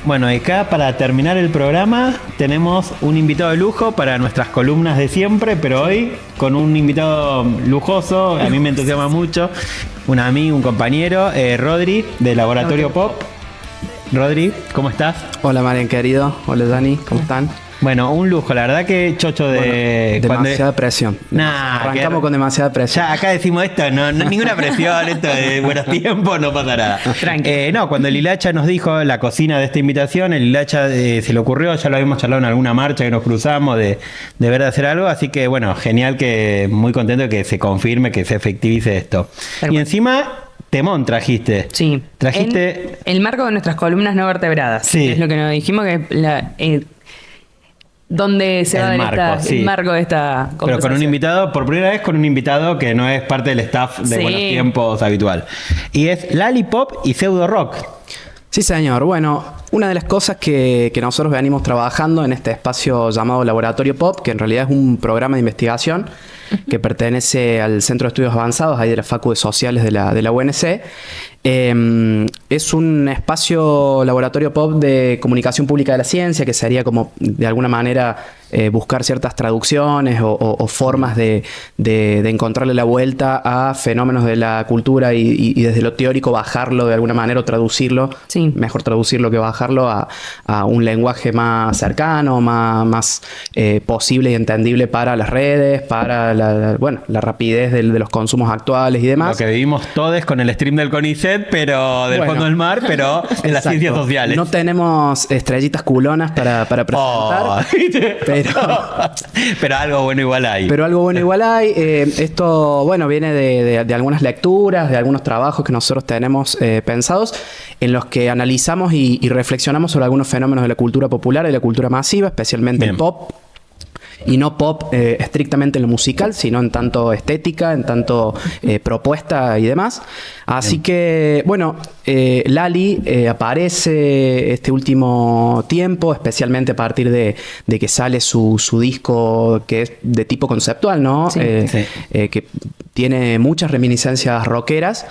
Bueno, y acá para terminar el programa tenemos un invitado de lujo para nuestras columnas de siempre, pero hoy con un invitado lujoso, a mí me entusiasma mucho, un amigo, un compañero, Rodri, de Laboratorio Pop. Rodri, ¿cómo estás? Hola Marian querido, hola Dani, ¿cómo están? Bueno, un lujo, la verdad que chocho de... Bueno, demasiada presión. Arrancamos con demasiada presión. Ya acá decimos esto, ninguna presión, esto de buenos tiempos, no pasa nada. No, cuando el Hilacha nos dijo la cocina de esta invitación, el Hilacha se le ocurrió, ya lo habíamos charlado en alguna marcha que nos cruzamos de ver de hacer algo, así que bueno, genial, que muy contento de que se confirme, que se efectivice esto. Y encima... Temón trajiste. Sí. Trajiste... En el marco de nuestras columnas no vertebradas. Sí. Es lo que nos dijimos que donde se va a dar el marco de esta conversación. Pero con un invitado, por primera vez con un invitado que no es parte del staff de Buenos Tiempos habitual. Y es Lalipop y Pseudo Rock. Sí, señor. Bueno, una de las cosas que nosotros venimos trabajando en este espacio llamado Laboratorio Pop, que en realidad es un programa de investigación que pertenece al Centro de Estudios Avanzados, ahí de la Facu de Sociales de la UNC, es un espacio laboratorio pop de comunicación pública de la ciencia, que sería como, de alguna manera, buscar ciertas traducciones o formas de encontrarle la vuelta a fenómenos de la cultura y desde lo teórico bajarlo de alguna manera o traducirlo, mejor traducirlo que bajarlo a un lenguaje más cercano, más posible y entendible para las redes, para la rapidez de los consumos actuales y demás. Lo que vivimos todos con el stream del CONICET, pero del fondo del mar, pero de las ciencias sociales. No tenemos estrellitas culonas para presentar, pero algo bueno igual hay. Pero algo bueno igual hay. Esto, bueno, viene de algunas lecturas, de algunos trabajos que nosotros tenemos pensados, en los que analizamos y reflexionamos sobre algunos fenómenos de la cultura popular y la cultura masiva, especialmente el pop. Y no pop estrictamente en lo musical, sino en tanto estética, en tanto propuesta y demás. Así que, bueno, Lali aparece este último tiempo, especialmente a partir de que sale su disco, que es de tipo conceptual, ¿no? Sí. Que tiene muchas reminiscencias rockeras.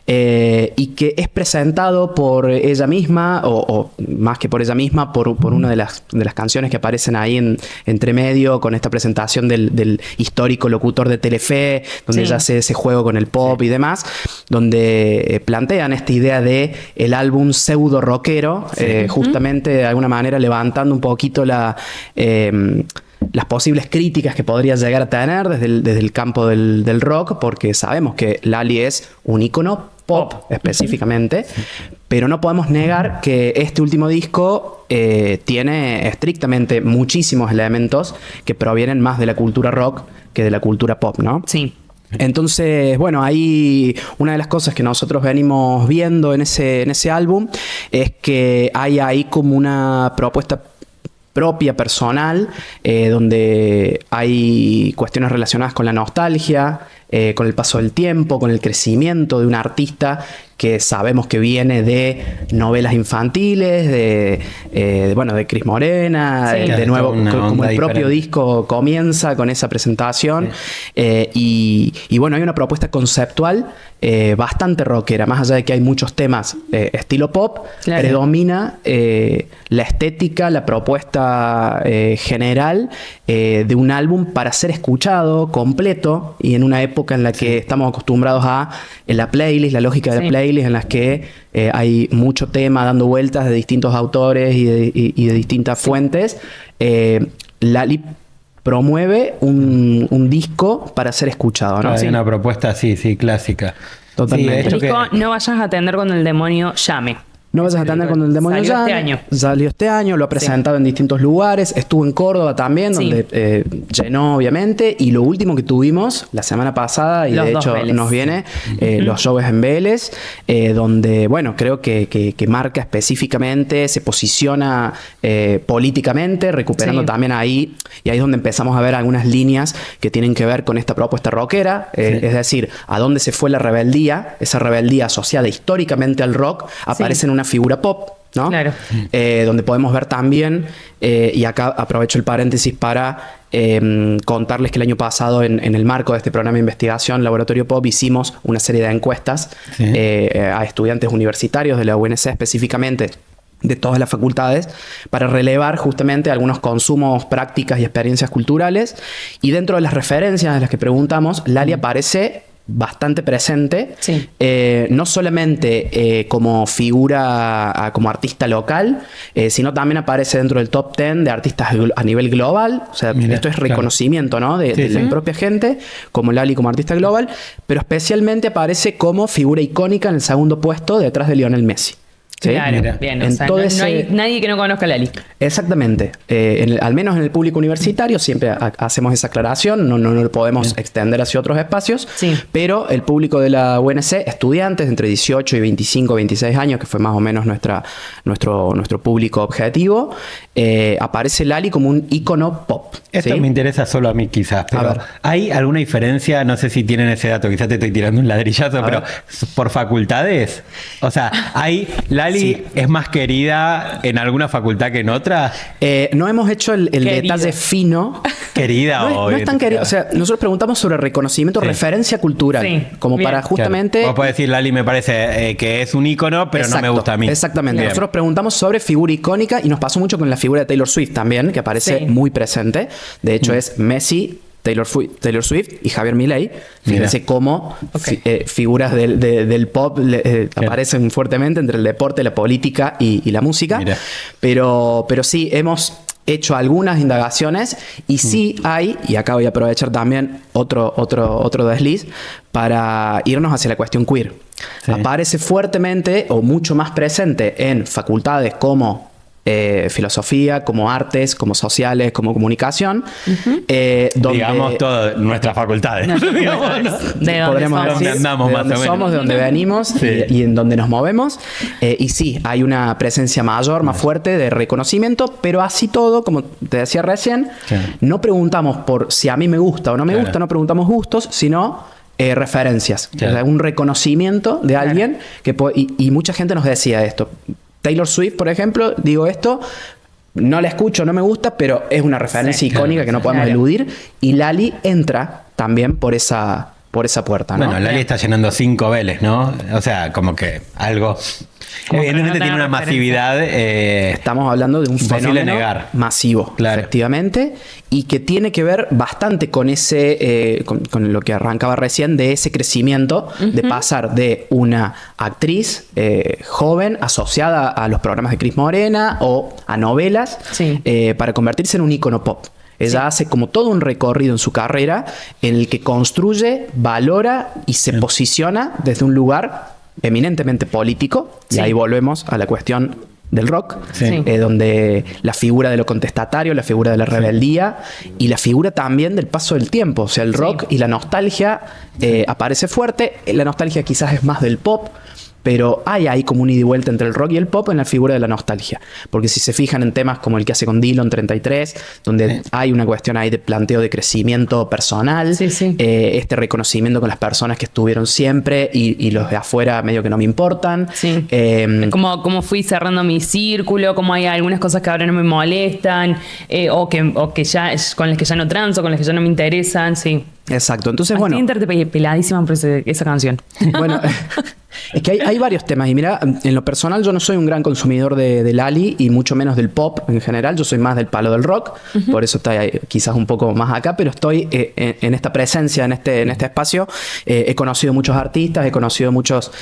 Y que es presentado por ella misma, o más que por ella misma, por una de las canciones que aparecen ahí entre medio, con esta presentación del histórico locutor de Telefe, donde ella hace ese juego con el pop y demás, donde plantean esta idea de el álbum pseudo rockero, justamente de alguna manera levantando un poquito las posibles críticas que podría llegar a tener desde el campo del rock, porque sabemos que Lali es un ícono pop específicamente, pero no podemos negar que este último disco tiene estrictamente muchísimos elementos que provienen más de la cultura rock que de la cultura pop, ¿no? Sí. Entonces, bueno, ahí una de las cosas que nosotros venimos viendo en ese álbum es que hay ahí como una propuesta propia, personal, donde hay cuestiones relacionadas con la nostalgia, con el paso del tiempo, con el crecimiento de un artista que sabemos que viene de novelas infantiles, de Cris Morena, de nuevo, como el propio disco comienza con esa presentación. Y bueno, hay una propuesta conceptual bastante rockera, más allá de que hay muchos temas estilo pop, predomina la estética, la propuesta general de un álbum para ser escuchado completo, y en una época en la que estamos acostumbrados en la playlist, la lógica de la playlist, en las que hay mucho tema dando vueltas de distintos autores y de distintas fuentes. Lali promueve un disco para ser escuchado, ¿no? Hay una propuesta clásica. Totalmente. El disco No vayas a atender cuando el demonio llame. No vayas a atender cuando el demonio salió llame. Salió este año, lo ha presentado en distintos lugares. Estuvo en Córdoba también, donde llenó, obviamente. Y lo último que tuvimos la semana pasada, y de hecho nos viene, los shows en Vélez, donde, bueno, creo que marca específicamente, se posiciona políticamente, recuperando también ahí. Y ahí es donde empezamos a ver algunas líneas que tienen que ver con esta propuesta rockera. Es decir, a dónde se fue la rebeldía, esa rebeldía asociada históricamente al rock, aparece en una figura pop, ¿no? Claro. Donde podemos ver también, y acá aprovecho el paréntesis para contarles que el año pasado, en el marco de este programa de investigación Laboratorio Pop, hicimos una serie de encuestas a estudiantes universitarios de la UNC específicamente, de todas las facultades para relevar justamente algunos consumos, prácticas y experiencias culturales. Y dentro de las referencias de las que preguntamos, Lali aparece bastante presente, sí. No solamente como figura, como artista local, sino también aparece dentro del top 10 de artistas a nivel global. O sea, esto es reconocimiento, ¿no? de la propia gente, como Lali como artista global, pero especialmente aparece como figura icónica en el segundo puesto detrás de Lionel Messi. ¿Sí? Claro, bien. O sea, no hay nadie que no conozca a Lali. Exactamente. Al menos en el público universitario siempre hacemos esa aclaración, no lo podemos extender hacia otros espacios, pero el público de la UNC, estudiantes entre 18 y 25, 26 años, que fue más o menos nuestro público objetivo, aparece Lali como un ícono pop. Esto me interesa solo a mí quizás, pero ¿hay alguna diferencia? No sé si tienen ese dato, quizás te estoy tirando un ladrillazo, pero ¿por facultades? O sea, ¿hay Lali es más querida en alguna facultad que en otra? No hemos hecho el detalle fino. ¿Querida no es tan querida. O sea, nosotros preguntamos sobre reconocimiento, referencia cultural. Como para justamente... Claro. Vos podés decir, Lali me parece que es un ícono, pero no me gusta a mí. Exactamente. Bien. Nosotros preguntamos sobre figura icónica y nos pasó mucho con la figura de Taylor Swift también, que aparece muy presente. De hecho, es Messi, Taylor Swift y Javier Milei. Fíjense cómo figuras del pop aparecen fuertemente entre el deporte, la política y la música. Pero sí, hemos hecho algunas indagaciones y sí hay, y acá voy a aprovechar también otro desliz, para irnos hacia la cuestión queer. Aparece fuertemente o mucho más presente en facultades como filosofía, como artes, como sociales, como comunicación. Donde, digamos todas nuestras facultades. Donde andamos más o menos. Somos, de donde venimos y en donde nos movemos. Y sí, hay una presencia mayor, más fuerte de reconocimiento, pero así todo, como te decía recién, no preguntamos por si a mí me gusta o no me gusta, no preguntamos gustos, sino referencias. O sea, un reconocimiento de alguien y mucha gente nos decía esto. Taylor Swift, por ejemplo, digo esto, no la escucho, no me gusta, pero es una referencia icónica que no podemos eludir. Y Lali entra también por esa puerta, ¿no? Bueno, Lali está llenando 5 Vélez, ¿no? O sea, como que algo... Evidentemente tiene una masividad... Estamos hablando de un fenómeno masivo, efectivamente, y que tiene que ver bastante con ese, con lo que arrancaba recién, de ese crecimiento, de pasar de una actriz joven asociada a los programas de Cris Morena o a novelas, para convertirse en un ícono pop. Ella hace como todo un recorrido en su carrera en el que construye, valora y se posiciona desde un lugar eminentemente político, y ahí volvemos a la cuestión del rock, donde la figura de lo contestatario, la figura de la rebeldía y la figura también del paso del tiempo, o sea, el rock y la nostalgia aparece fuerte. La nostalgia quizás es más del pop, pero hay ahí como un ida y vuelta entre el rock y el pop en la figura de la nostalgia. Porque si se fijan en temas como el que hace con Dillon 33, donde hay una cuestión ahí de planteo de crecimiento personal, este reconocimiento con las personas que estuvieron siempre y los de afuera medio que no me importan. Como fui cerrando mi círculo, como hay algunas cosas que ahora no me molestan, o que ya con las que ya no transo, con las que ya no me interesan, Exacto. Entonces, Estoy peladísima por esa canción. Bueno, es que hay varios temas. Y mira, en lo personal yo no soy un gran consumidor de Lali y mucho menos del pop en general. Yo soy más del palo del rock. Por eso estoy quizás un poco más acá, pero estoy en esta presencia, en este espacio. He conocido muchos artistas, he conocido muchas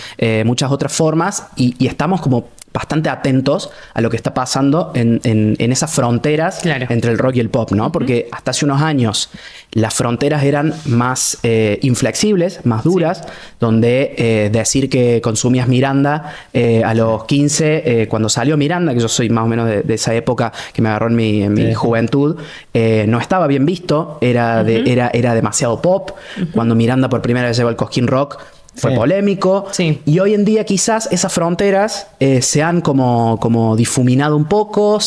otras formas y estamos como bastante atentos a lo que está pasando en esas fronteras entre el rock y el pop, ¿no? Porque hasta hace unos años las fronteras eran más inflexibles, más duras, donde decir que consumías Miranda a los 15, cuando salió Miranda, que yo soy más o menos de esa época que me agarró en mi juventud, no estaba bien visto, era demasiado pop. Cuando Miranda por primera vez llegó al Cosquín Rock, fue polémico. Y hoy en día quizás esas fronteras se han como difuminado un poco,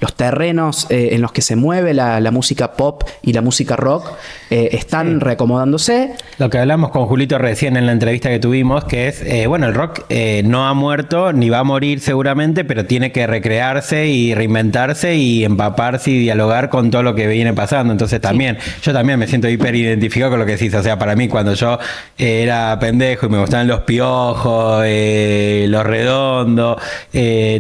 los terrenos en los que se mueve la música pop y la música rock están reacomodándose. Lo que hablamos con Julito recién en la entrevista que tuvimos, que es, el rock no ha muerto ni va a morir seguramente, pero tiene que recrearse y reinventarse y empaparse y dialogar con todo lo que viene pasando. Entonces yo también me siento hiper identificado con lo que decís. O sea, para mí cuando yo era pendejo y me gustaban los Piojos, los Redondos,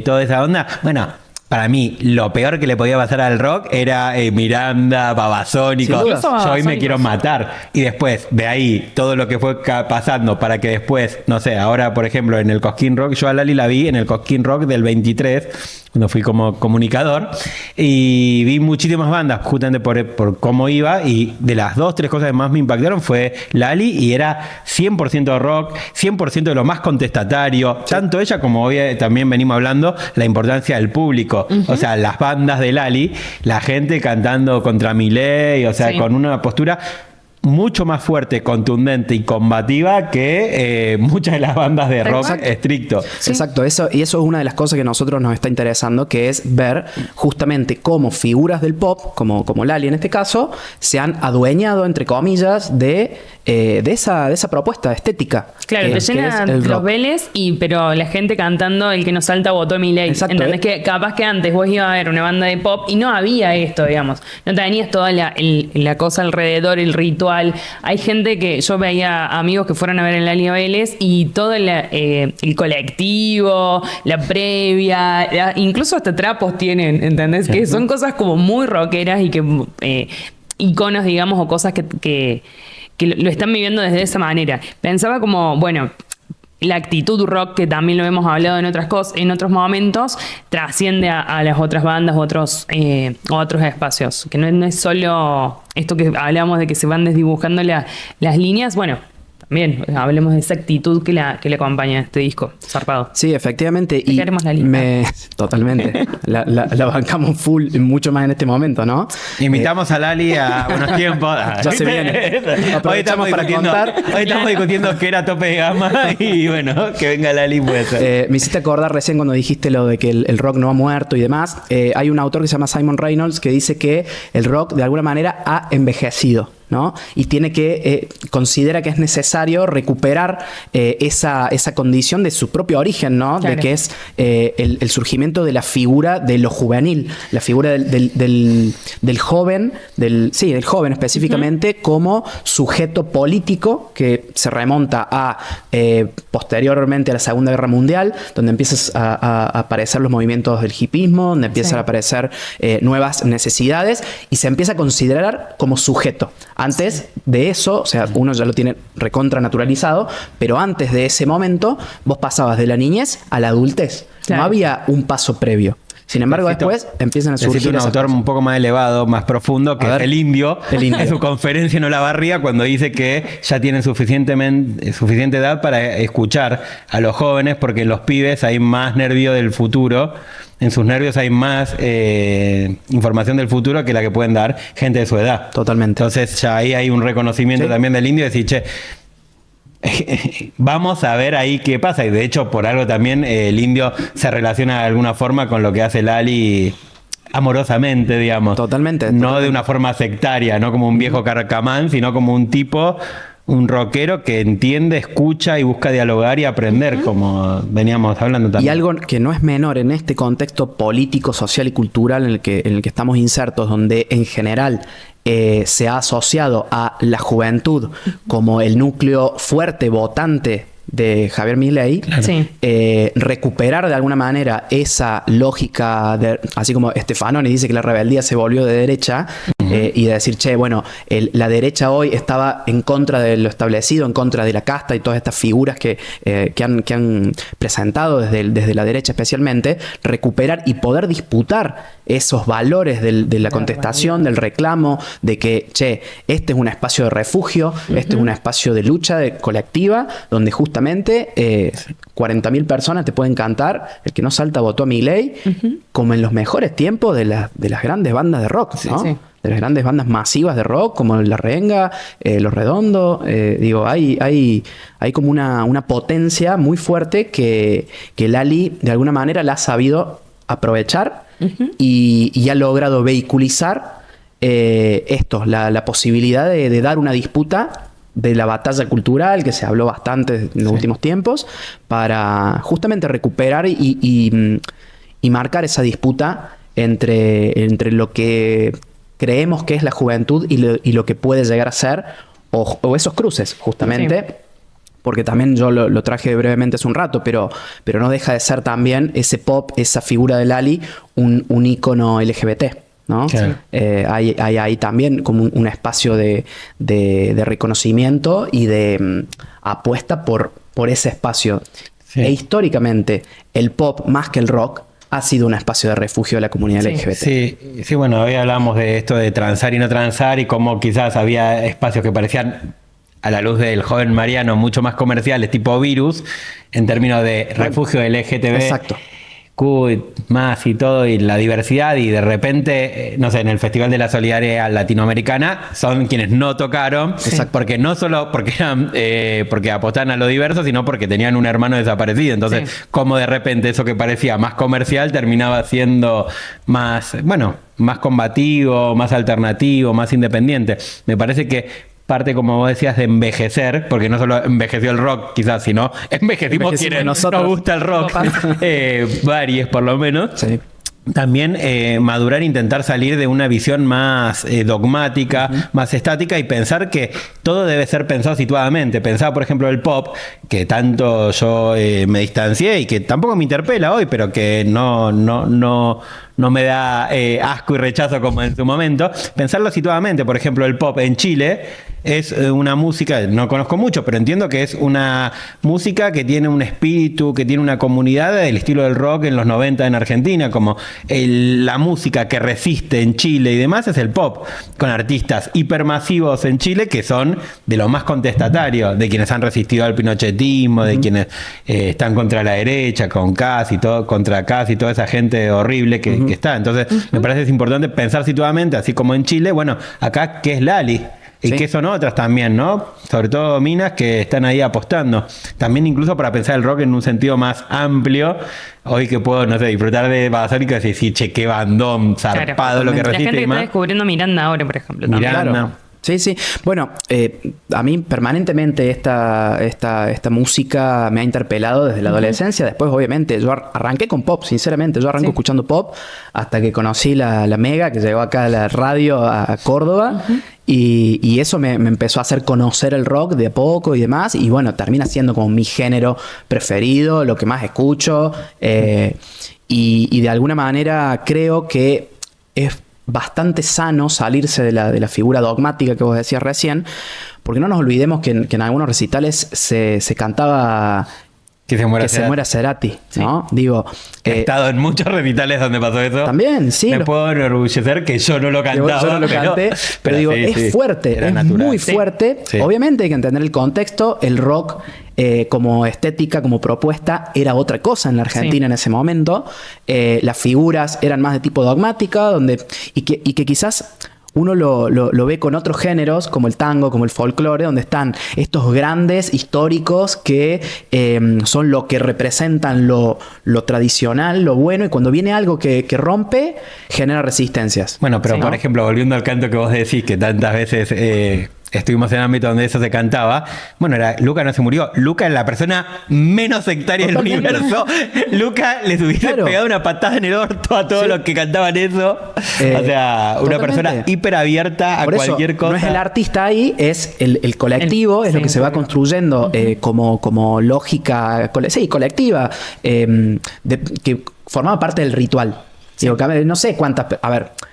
toda esa onda. Bueno, para mí, lo peor que le podía pasar al rock era Miranda, Babasónicos. Yo hoy me quiero matar. Y después, de ahí, todo lo que fue pasando para que después, no sé, ahora, por ejemplo, en el Cosquín Rock, yo a Lali la vi en el Cosquín Rock del 23, cuando fui como comunicador, y vi muchísimas bandas, justamente por cómo iba, y de las 2-3 cosas que más me impactaron fue Lali, y era 100% rock, 100% de lo más contestatario, tanto ella como hoy también venimos hablando, la importancia del público. O sea, las bandas de Lali, la gente cantando contra Milei, o sea, con una postura mucho más fuerte, contundente y combativa que muchas de las bandas de rock estricto. Sí. Exacto, eso es una de las cosas que a nosotros nos está interesando, que es ver justamente cómo figuras del pop, como Lali en este caso, se han adueñado, entre comillas, de esa propuesta estética. Claro, te llena los Vélez, pero la gente cantando El que no salta votó a Milei. ¿Entendés? Que capaz que antes vos ibas a ver una banda de pop y no había esto, digamos. No tenías toda la cosa alrededor, el ritual. Hay gente que yo veía amigos que fueron a ver en Lali Vélez y todo el colectivo, la previa, incluso hasta trapos tienen, ¿entendés? Que son cosas como muy rockeras y que iconos, digamos, o cosas que lo están viviendo desde esa manera. Pensaba como, bueno, la actitud rock, que también lo hemos hablado en otras cosas, en otros momentos, trasciende a las otras bandas u otros espacios. Que no es solo esto que hablábamos de que se van desdibujando las líneas. Bueno, también hablemos de esa actitud que le acompaña a este disco, zarpado. Sí, efectivamente. Te queremos la lista. Totalmente. la bancamos full, mucho más en este momento, ¿no? Invitamos a Lali a Buenos Tiempos. Ya se viene. Hoy estamos discutiendo qué era tope de gama y bueno, que venga Lali puede ser. Me hiciste acordar recién cuando dijiste lo de que el rock no ha muerto y demás. Hay un autor que se llama Simon Reynolds que dice que el rock de alguna manera ha envejecido, ¿no? Y tiene que considera que es necesario recuperar esa condición de su propio origen, ¿no? Claro. De que es el surgimiento de la figura de lo juvenil, la figura del joven, del joven específicamente, como sujeto político que se remonta a posteriormente a la Segunda Guerra Mundial, donde empiezan a aparecer los movimientos del hipismo, donde empiezan a aparecer nuevas necesidades y se empieza a considerar como sujeto. Antes de eso, o sea, uno ya lo tiene recontra naturalizado, pero antes de ese momento, vos pasabas de la niñez a la adultez. Claro. No había un paso previo. Sin embargo, después empiezan a surgir un autor un poco más elevado, más profundo, que es el Indio. En su conferencia en Olavarría, cuando dice que ya tienen suficiente edad para escuchar a los jóvenes, porque en los pibes hay más nervio del futuro. En sus nervios hay más información del futuro que la que pueden dar gente de su edad. Totalmente. Entonces ya ahí hay un reconocimiento también del Indio, de decir, che, vamos a ver ahí qué pasa. Y de hecho, por algo también el Indio se relaciona de alguna forma con lo que hace Lali amorosamente, digamos. Totalmente. No de una forma sectaria, no como un viejo carcamán, sino como un tipo, un rockero que entiende, escucha y busca dialogar y aprender, como veníamos hablando también. Y algo que no es menor en este contexto político, social y cultural en el que estamos insertos, donde en general se ha asociado a la juventud como el núcleo fuerte, votante de Javier Milei, claro. Sí. Recuperar de alguna manera esa lógica, así como Stefanoni dice que la rebeldía se volvió de derecha, y de decir, che, bueno, la derecha hoy estaba en contra de lo establecido, en contra de la casta y todas estas figuras que han presentado desde la derecha especialmente, recuperar y poder disputar esos valores de la contestación, del reclamo, de que, che, este es un espacio de refugio, este es un espacio de lucha colectiva, donde justamente 40.000 personas te pueden cantar El que no salta votó a Milei, como en los mejores tiempos de las grandes bandas de rock, ¿no? Sí. De las grandes bandas masivas de rock, como La Renga, Los Redondos. Digo, hay como una potencia muy fuerte que Lali de alguna manera la ha sabido aprovechar y ha logrado vehiculizar la posibilidad de dar una disputa de la batalla cultural, que se habló bastante en los últimos tiempos, para justamente recuperar y marcar esa disputa entre lo que creemos que es la juventud y lo que puede llegar a ser, o esos cruces, justamente, porque también yo lo traje brevemente hace un rato, pero no deja de ser también ese pop, esa figura de Lali, un ícono LGBT, ¿no? Claro. Hay ahí también como un espacio de reconocimiento y de apuesta por ese espacio. Sí. E históricamente, el pop, más que el rock, ha sido un espacio de refugio de la comunidad LGBT. Sí, bueno, hoy hablamos de esto de transar y no transar y cómo quizás había espacios que parecían, a la luz del joven Mariano, mucho más comerciales, tipo Virus, en términos de refugio LGTB. Exacto. Más y todo, y la diversidad, y de repente, no sé, en el Festival de la Solidaridad Latinoamericana son quienes no tocaron, porque no solo porque eran porque apostaban a lo diverso, sino porque tenían un hermano desaparecido. Entonces, como de repente eso que parecía más comercial terminaba siendo más, bueno, más combativo, más alternativo, más independiente. Me parece que parte, como vos decías, de envejecer, porque no solo envejeció el rock, quizás, sino envejecimos quienes nos gusta el rock, varios por lo menos. Sí. También madurar e intentar salir de una visión más dogmática, más estática, y pensar que todo debe ser pensado situadamente. Pensaba, por ejemplo, el pop, que tanto yo me distancié y que tampoco me interpela hoy, pero que no me da asco y rechazo como en su momento. Pensarlo situadamente. Por ejemplo, el pop en Chile es una música, no conozco mucho, pero entiendo que es una música que tiene un espíritu, que tiene una comunidad del estilo del rock en los 90 en Argentina, como la música que resiste en Chile y demás es el pop, con artistas hipermasivos en Chile que son de lo más contestatario, de quienes han resistido al pinochetismo, de quienes están contra la derecha, con Kass y todo, contra Kass y toda esa gente horrible que está. Entonces, me parece que es importante pensar situadamente, así como en Chile, bueno, acá, ¿qué es Lali? Y que son otras también, ¿no? Sobre todo minas que están ahí apostando. También incluso para pensar el rock en un sentido más amplio. Hoy que puedo, no sé, disfrutar de Babasónicos y decir, che, qué bandón zarpado, lo que resiste. La gente que está descubriendo Miranda ahora, por ejemplo. Miranda. Claro. Sí. Bueno, a mí permanentemente esta música me ha interpelado desde la adolescencia. Después, obviamente, yo arranqué con pop, sinceramente. Yo arranco escuchando pop hasta que conocí la Mega, que llegó acá a la radio a Córdoba. Y eso me empezó a hacer conocer el rock de a poco y demás. Y bueno, termina siendo como mi género preferido, lo que más escucho. Y de alguna manera creo que es bastante sano salirse de la figura dogmática que vos decías recién, porque no nos olvidemos que en algunos recitales se cantaba que se muera Cerati, ¿no? Digo, he estado en muchos recitales donde pasó eso. También, sí. Me puedo enorgullecer que yo no lo cantaba. Yo no lo canté, pero digo, es fuerte, es natural. Muy fuerte. Sí. Obviamente hay que entender el contexto. El rock como estética, como propuesta, era otra cosa en la Argentina en ese momento. Las figuras eran más de tipo dogmática, y que quizás uno lo ve con otros géneros, como el tango, como el folclore, donde están estos grandes históricos que son lo que representan lo tradicional, lo bueno, y cuando viene algo que rompe, genera resistencias. Bueno, pero por ejemplo, volviendo al canto que vos decís, que tantas veces estuvimos en ámbito donde eso se cantaba. Bueno, Luca no se murió. Luca es la persona menos sectaria del universo. Luca les hubiese pegado una patada en el orto a todos los que cantaban eso. O sea, una persona hiper abierta a cualquier cosa. No es el artista ahí, es el colectivo, es lo que se va construyendo como lógica colectiva, que formaba parte del ritual. Digo, no sé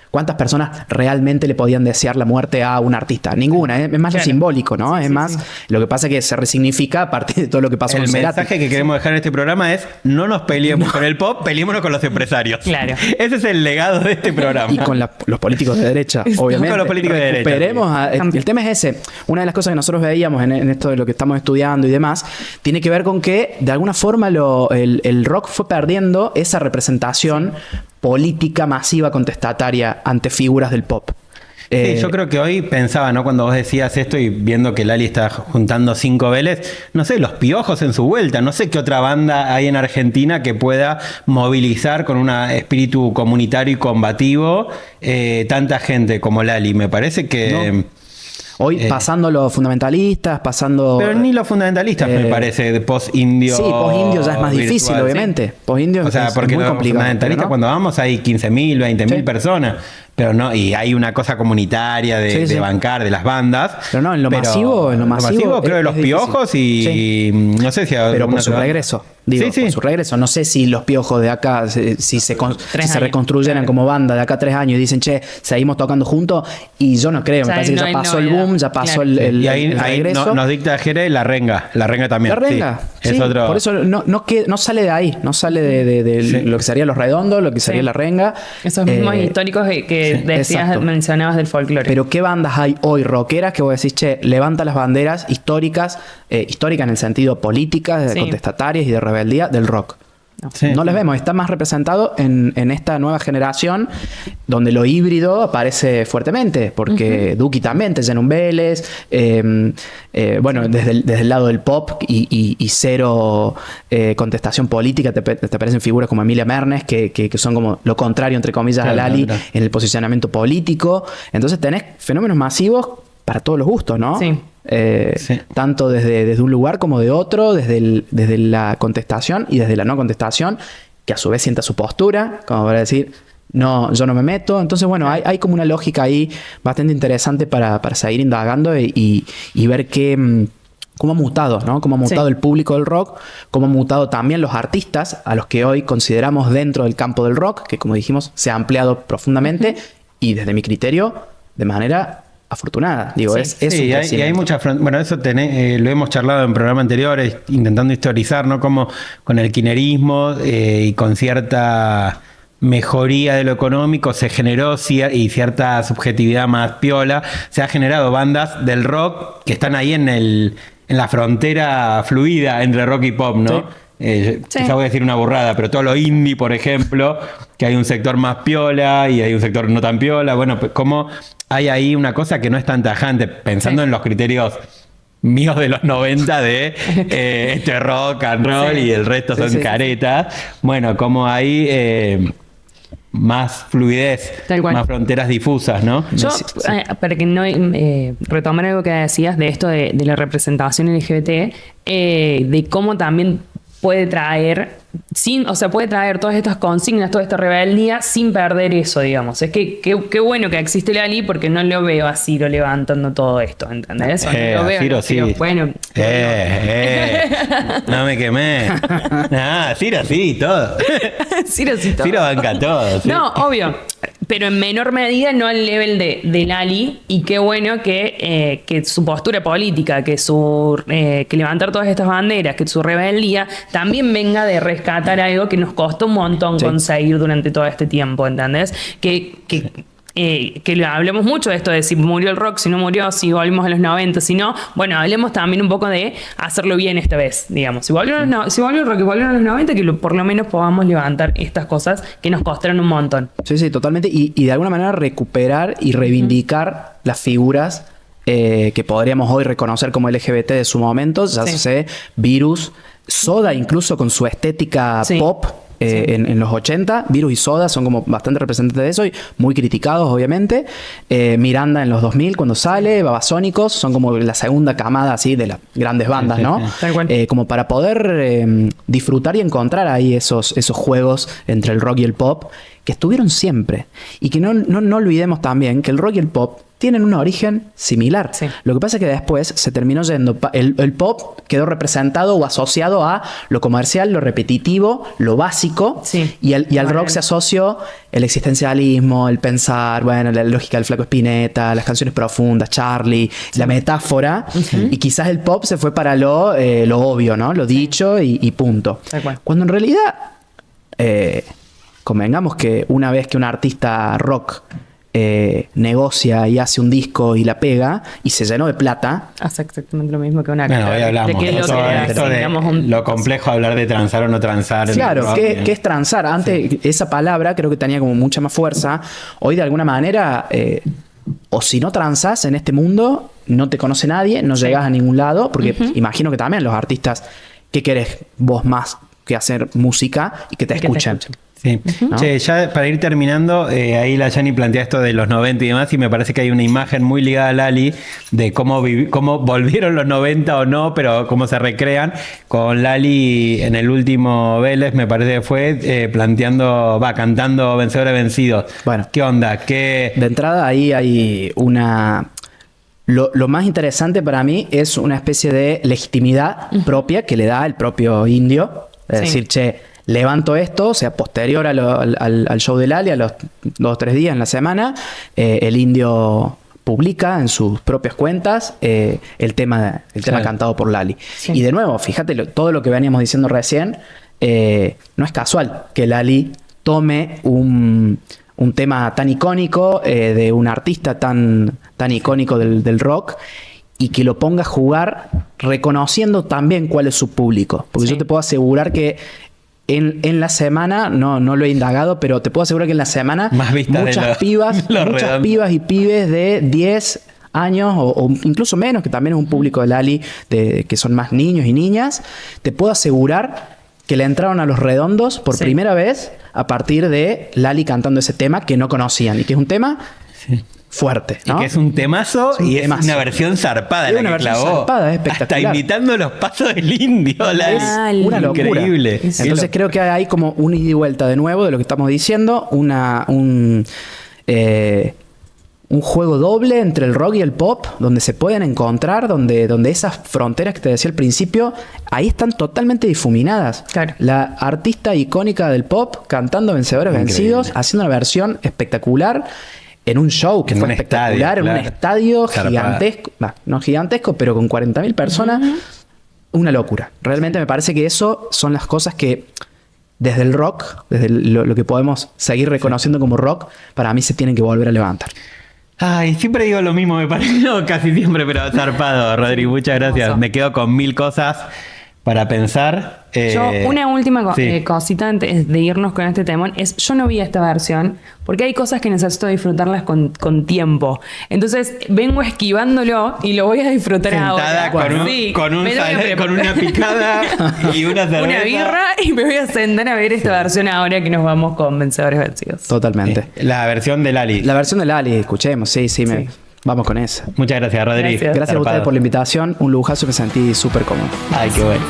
¿cuántas personas realmente le podían desear la muerte a un artista? Ninguna. Es más lo simbólico, ¿no? Es más, lo que pasa es que se resignifica a partir de todo lo que pasó con Cerati. El mensaje que queremos dejar en este programa es: no nos peleemos con el pop, peleémonos con los empresarios. Claro. Ese es el legado de este programa. Y con los políticos de derecha, obviamente. Con los políticos de derecha. El tema es ese. Una de las cosas que nosotros veíamos en esto de lo que estamos estudiando y demás, tiene que ver con que, de alguna forma, el rock fue perdiendo esa representación política masiva contestataria ante figuras del pop. Sí, yo creo que hoy pensaba, ¿no? Cuando vos decías esto y viendo que Lali está juntando 5 Vélez, no sé, Los Piojos en su vuelta, no sé qué otra banda hay en Argentina que pueda movilizar con un espíritu comunitario y combativo tanta gente como Lali. Me parece que... Hoy pasando los fundamentalistas, pasando... Pero ni los fundamentalistas me parece, de post-indio. Sí, post-indio ya es más virtual, difícil, obviamente. Post-indio o sea, es porque muy los complicado. fundamentalistas ¿no? cuando vamos hay 15.000, 20.000 personas. Pero no, y hay una cosa comunitaria de bancar, de las bandas. Pero no, en lo masivo creo de los Piojos y no sé si... Pero por su regreso. Digo, por su regreso. No sé si los Piojos de acá, si se reconstruyeran como banda de acá a 3 años y dicen, che, seguimos tocando juntos. Y yo no creo, me parece que ya pasó el boom, ya pasó el y ahí regreso. Nos dicta Jerez la renga también. La renga, sí. Es otro... Por eso no sale de ahí, no sale de lo que sería los redondos, lo que sería la renga. Esos mismos históricos que decías, mencionabas del folclore. Pero ¿qué bandas hay hoy rockeras que vos decís, che, levanta las banderas históricas en el sentido políticas, contestatarias y de rebeldía del rock? No les vemos, está más representado en esta nueva generación donde lo híbrido aparece fuertemente, porque Duki también te llena un Vélez, bueno, desde el lado del pop y cero contestación política te aparecen figuras como Emilia Mernes que son como lo contrario entre comillas a Lali en el posicionamiento político. Entonces tenés fenómenos masivos para todos los gustos, ¿no? Sí. Tanto desde un lugar como de otro, desde la contestación y desde la no contestación, que a su vez sienta su postura, como para decir, no, yo no me meto. Entonces, bueno, hay como una lógica ahí bastante interesante para seguir indagando y ver cómo ha mutado, ¿no? Cómo ha mutado el público del rock, cómo han mutado también los artistas a los que hoy consideramos dentro del campo del rock, que como dijimos, se ha ampliado profundamente y desde mi criterio, de manera afortunada. Digo, es y hay muchas... Bueno, eso lo hemos charlado en programas anteriores, intentando historizar, ¿no? Como con el kirchnerismo y con cierta mejoría de lo económico se generó y cierta subjetividad más piola. Se ha generado bandas del rock que están ahí en la frontera fluida entre rock y pop, ¿no? Quizá voy a decir una burrada, pero todo lo indie, por ejemplo, que hay un sector más piola y hay un sector no tan piola. Bueno, pues como hay ahí una cosa que no es tan tajante, pensando en los criterios míos de los 90 de esto es rock and roll y el resto son caretas. Bueno, como hay más fluidez, más fronteras difusas, ¿no? Yo, para que no retomar algo que decías de esto de la representación LGBT, de cómo también puede traer puede traer todas estas consignas, toda esta rebeldía sin perder eso, digamos. Es que qué bueno que existe Lali porque no lo veo a Ciro levantando todo esto, ¿entendés? No lo veo, Ciro sí. Bueno. No me quemé. Ciro sí, todo. Ciro sí, todo. Ciro banca todo. Sí. No, obvio. Pero en menor medida, no al nivel de Lali. Y qué bueno que su postura política, que levantar todas estas banderas, que su rebeldía también venga de rescatar algo que nos costó un montón conseguir durante todo este tiempo, ¿entendés? Que hablemos mucho de esto de si murió el rock, si no murió, si volvimos a los 90, si no. Bueno, hablemos también un poco de hacerlo bien esta vez, digamos. Si volvió el rock y volvieron a los 90, que por lo menos podamos levantar estas cosas que nos costaron un montón. Sí, totalmente. Y de alguna manera recuperar y reivindicar las figuras que podríamos hoy reconocer como LGBT de su momento. Ya sé, Virus, Soda, incluso con su estética pop. En los 80, Virus y Soda son como bastante representantes de eso y muy criticados, obviamente. Miranda en los 2000, cuando sale, Babasónicos, son como la segunda camada así de las grandes bandas, ¿no? Tal cual. Como para poder disfrutar y encontrar ahí esos juegos entre el rock y el pop que estuvieron siempre. Y que no olvidemos también que el rock y el pop tienen un origen similar. Sí. Lo que pasa es que después se terminó yendo... El pop quedó representado o asociado a lo comercial, lo repetitivo, lo básico. Sí. Y al rock se asoció el existencialismo, el pensar, bueno, la lógica del Flaco Spinetta, las canciones profundas, Charlie, la metáfora. Y quizás el pop se fue para lo obvio, ¿no? Lo dicho y punto. Cuando en realidad... convengamos que una vez que un artista rock negocia y hace un disco y la pega y se llenó de plata, hace exactamente lo mismo que una actor. Bueno, hoy hablamos de lo complejo hablar de transar o no transar. Claro, ¿qué es transar? Antes esa palabra creo que tenía como mucha más fuerza. Hoy de alguna manera, o si no transás en este mundo, no te conoce nadie, no llegás a ningún lado, porque imagino que también los artistas, ¿qué querés vos más que hacer música y que te escuchen? Sí. ¿No? Che, ya para ir terminando, ahí la Yani plantea esto de los 90 y demás, y me parece que hay una imagen muy ligada a Lali de cómo volvieron los 90 o no, pero cómo se recrean. Con Lali en el último Vélez, me parece que fue, cantando Vencedores Vencidos. Bueno. ¿Qué onda? De entrada ahí hay una... Lo más interesante para mí es una especie de legitimidad propia que le da el propio Indio. Es decir, che, levanto esto, o sea, posterior al show de Lali, a los 2 o 3 días en la semana, el Indio publica en sus propias cuentas el tema cantado por Lali. Sí. Y de nuevo, fíjate, todo lo que veníamos diciendo recién, no es casual que Lali tome un tema tan icónico de un artista tan icónico del rock y que lo ponga a jugar reconociendo también cuál es su público. Porque yo te puedo asegurar que en la semana, no lo he indagado, pero te puedo asegurar que en la semana muchas pibas y pibes de 10 años o incluso menos, que también es un público de Lali, que son más niños y niñas, te puedo asegurar que le entraron a Los Redondos por primera vez a partir de Lali cantando ese tema que no conocían y que es un tema fuerte, ¿no? Y que es un temazo y es una versión zarpada. Es una versión zarpada, es espectacular. Hasta imitando los pasos del Indio. Es una locura. Increíble. Entonces creo que hay como un ida y vuelta de nuevo de lo que estamos diciendo, un juego doble entre el rock y el pop, donde se pueden encontrar, donde esas fronteras que te decía al principio, ahí están totalmente difuminadas. Claro. La artista icónica del pop cantando Vencedores Vencidos, haciendo una versión espectacular en un show que fue espectacular, en un estadio gigantesco, no gigantesco, pero con 40.000 personas. Una locura. Realmente me parece que eso son las cosas que desde el rock, desde lo que podemos seguir reconociendo como rock, para mí se tienen que volver a levantar. Ay, siempre digo lo mismo, me parece, no, casi siempre, pero zarpado, Rodri, muchas gracias. Me quedo con 1000 cosas para pensar. Yo, una última cosita antes de irnos con este temón es, yo no vi esta versión porque hay cosas que necesito disfrutarlas con tiempo. Entonces vengo esquivándolo y lo voy a disfrutar sentada ahora. Con una picada y una cerveza. Una birra y me voy a sentar a ver esta versión ahora que nos vamos con Vencedores Vencidos. Totalmente. La versión de Lali. La versión de Lali, escuchemos, vamos con esa. Muchas gracias, Rodri. Gracias a ustedes por la invitación. Un lujazo, me sentí súper cómodo. Ay, qué bueno.